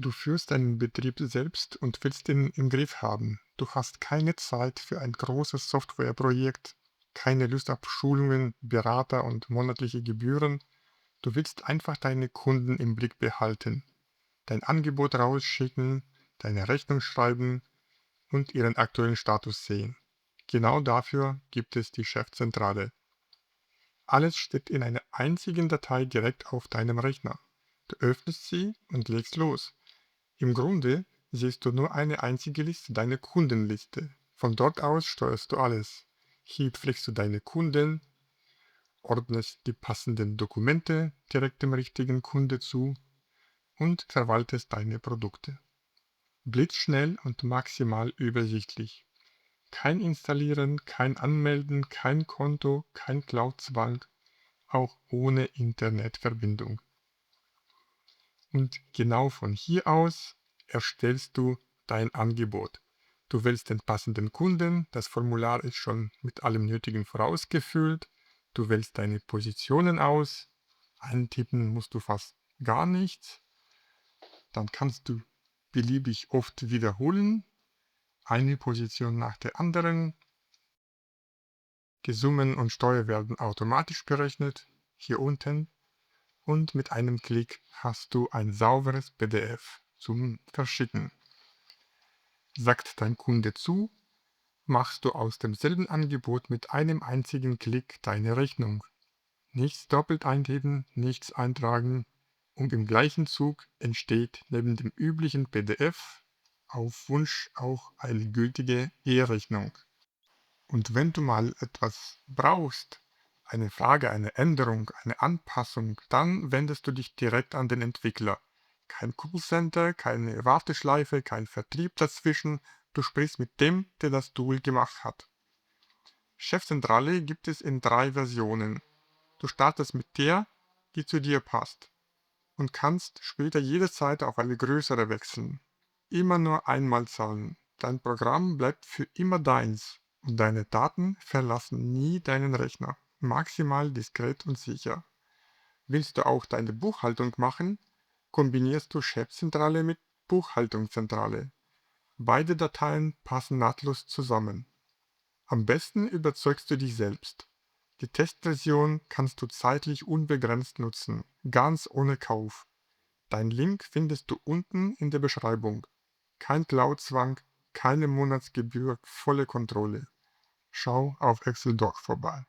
Du führst deinen Betrieb selbst und willst ihn im Griff haben. Du hast keine Zeit für ein großes Softwareprojekt, keine Lust auf Schulungen, Berater und monatliche Gebühren. Du willst einfach deine Kunden im Blick behalten, dein Angebot rausschicken, deine Rechnung schreiben und ihren aktuellen Status sehen. Genau dafür gibt es die Chefzentrale. Alles steht in einer einzigen Datei direkt auf deinem Rechner. Du öffnest sie und legst los. Im Grunde siehst du nur eine einzige Liste, deine Kundenliste. Von dort aus steuerst du alles. Hier pflegst du deine Kunden, ordnest die passenden Dokumente direkt dem richtigen Kunde zu und verwaltest deine Produkte. Blitzschnell und maximal übersichtlich. Kein Installieren, kein Anmelden, kein Konto, kein Cloud-Zwang, auch ohne Internetverbindung. Und genau von hier aus erstellst du dein Angebot. Du wählst den passenden Kunden, das Formular ist schon mit allem Nötigen vorausgefüllt, du wählst deine Positionen aus, eintippen musst du fast gar nichts, dann kannst du beliebig oft wiederholen, eine Position nach der anderen. Die Summen und Steuer werden automatisch berechnet, hier unten, und mit einem Klick hast du ein sauberes PDF zum Verschicken. Sagt dein Kunde zu, machst du aus demselben Angebot mit einem einzigen Klick deine Rechnung. Nichts doppelt eingeben, nichts eintragen, und im gleichen Zug entsteht neben dem üblichen PDF auf Wunsch auch eine gültige E-Rechnung. Und wenn du mal etwas brauchst, eine Frage, eine Änderung, eine Anpassung, dann wendest du dich direkt an den Entwickler. Kein Callcenter, keine Warteschleife, kein Vertrieb dazwischen. Du sprichst mit dem, der das Tool gemacht hat. Chefzentrale gibt es in 3 Versionen. Du startest mit der, die zu dir passt, und kannst später jederzeit auf eine größere wechseln. Immer nur einmal zahlen. Dein Programm bleibt für immer deins und deine Daten verlassen nie deinen Rechner. Maximal diskret und sicher. Willst du auch deine Buchhaltung machen, kombinierst du Chefzentrale mit Buchhaltungszentrale. Beide Dateien passen nahtlos zusammen. Am besten überzeugst du dich selbst. Die Testversion kannst du zeitlich unbegrenzt nutzen, ganz ohne Kauf. Dein Link findest du unten in der Beschreibung. Kein Cloud-Zwang, keine Monatsgebühr, volle Kontrolle. Schau auf Excel Doc vorbei.